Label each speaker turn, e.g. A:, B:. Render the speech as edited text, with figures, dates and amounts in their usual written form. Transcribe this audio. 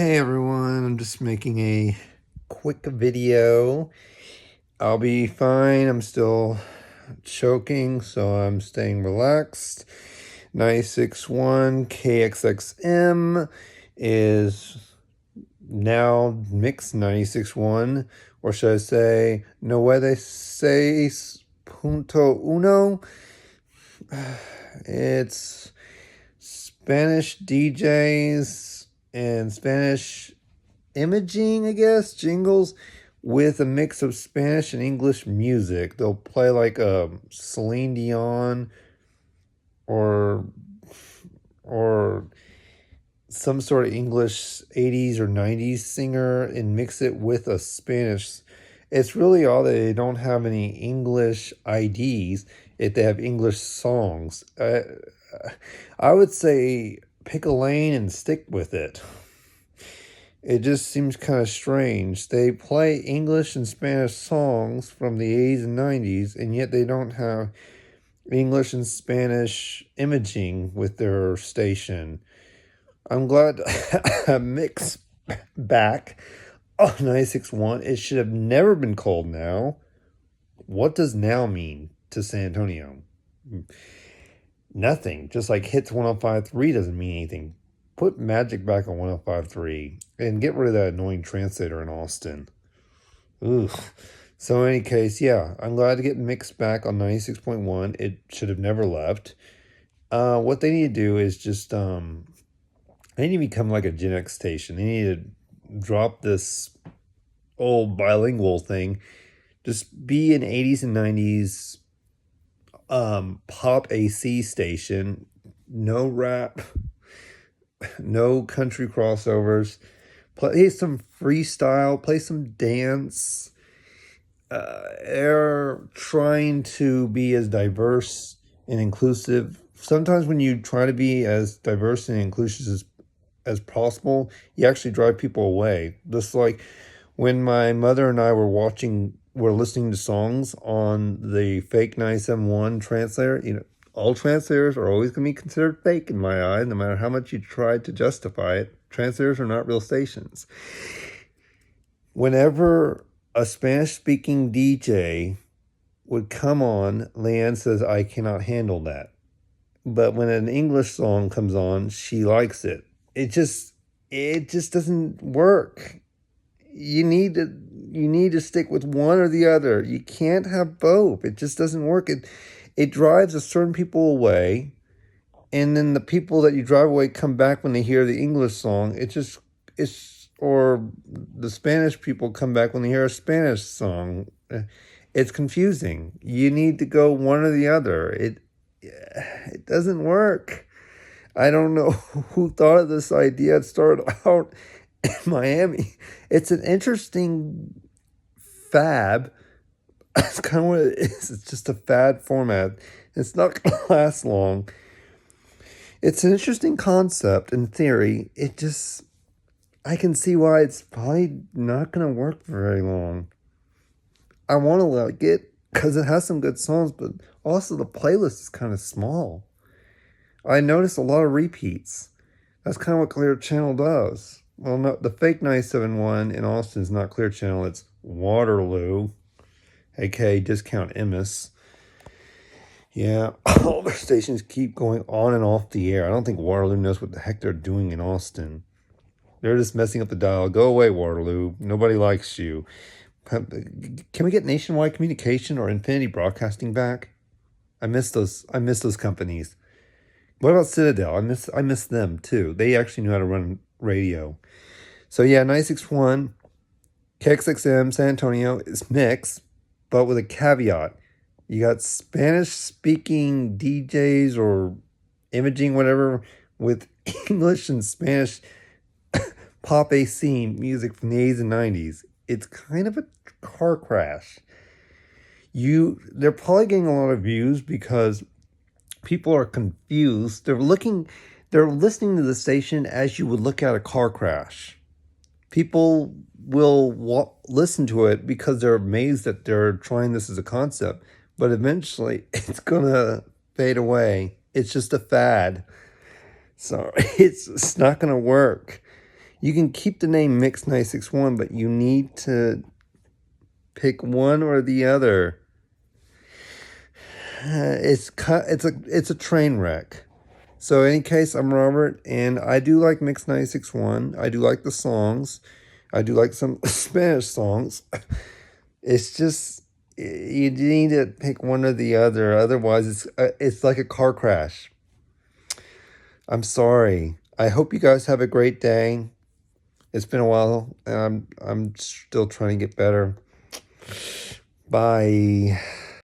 A: Hey everyone, I'm just making a quick video. I'll be fine. I'm still choking, so I'm staying relaxed. 961 KXXM is now mixed 96.1, or should I say 96.1. It's Spanish DJs and Spanish imaging, I guess, jingles with a mix of Spanish and English music. They'll play like Celine Dion or or some sort of English 80s or 90s singer and mix it with a Spanish. It's really all that they don't have any English IDs if they have English songs. I would say pick a lane and stick with it. It just seems kind of strange. They play English and Spanish songs from the 80s and 90s, and yet they don't have English and Spanish imaging with their station. I'm glad a mix back on 961. It should have never been called now. What does now mean to SanAntonio? Nothing. Just like hits 105.3 doesn't mean anything. Put magic back on 105.3 and get rid of that annoying translator in Austin. Ugh. So in any case, yeah, I'm glad to get mixed back on 96.1. It should have never left. What they need to do is just they need to become like a Gen X station. They need to drop this old bilingual thing. Just be an 80s and 90s pop AC station. No rap, no country crossovers. Play some freestyle, play some dance. They're trying to be as diverse and inclusive. Sometimes when you try to be as diverse and inclusive as possible, you actually drive people away. Just like when my mother and I were listening to songs on the fake 971 translator. All translators are always going to be considered fake in my eye, no matter how much you try to justify it. Translators are not real stations. Whenever a Spanish-speaking DJ would come on, Leanne says, I cannot handle that. But when an English song comes on, she likes it. It just doesn't work. You need to stick with one or the other. You can't have both. It just doesn't work. It drives a certain people away, and then the people that you drive away come back when they hear the English song. Or the Spanish people come back when they hear a Spanish song. It's confusing. You need to go one or the other. It doesn't work. I don't know who thought of this idea. It started out in Miami. It's an interesting fad. That's kind of what it is. It's just a fad format. It's not going to last long. It's an interesting concept in theory. I can see why it's probably not going to work for very long. I want to like it because it has some good songs, but also the playlist is kind of small. I noticed a lot of repeats. That's kind of what Clear Channel does. Well, no, the fake 971 in Austin is not Clear Channel. It's Waterloo, aka Discount Emmis. Yeah, all their stations keep going on and off the air. I don't think Waterloo knows what the heck they're doing in Austin. They're just messing up the dial. Go away, Waterloo. Nobody likes you. Can we get Nationwide Communication or Infinity Broadcasting back? I miss those companies. What about Citadel? I miss them too. They actually knew how to run radio. So yeah, 961 KXXM SanAntonio is mixed, but with a caveat. You got Spanish-speaking DJs or imaging, whatever, with English and Spanish pop AC music from the 80s and 90s. It's kind of a car crash. They're probably getting a lot of views because people are confused. They're listening to the station as you would look at a car crash. People will listen to it because they're amazed that they're trying this as a concept, but eventually it's gonna fade away. It's just a fad. So it's not gonna work. You can keep the name Mix961, but you need to pick one or the other. It's a train wreck. So in any case, I'm Robert, and I do like Mix961. I do like the songs. I do like some Spanish songs. It's just you need to pick one or the other. Otherwise, it's like a car crash. I'm sorry. I hope you guys have a great day. It's been a while, and I'm still trying to get better. Bye.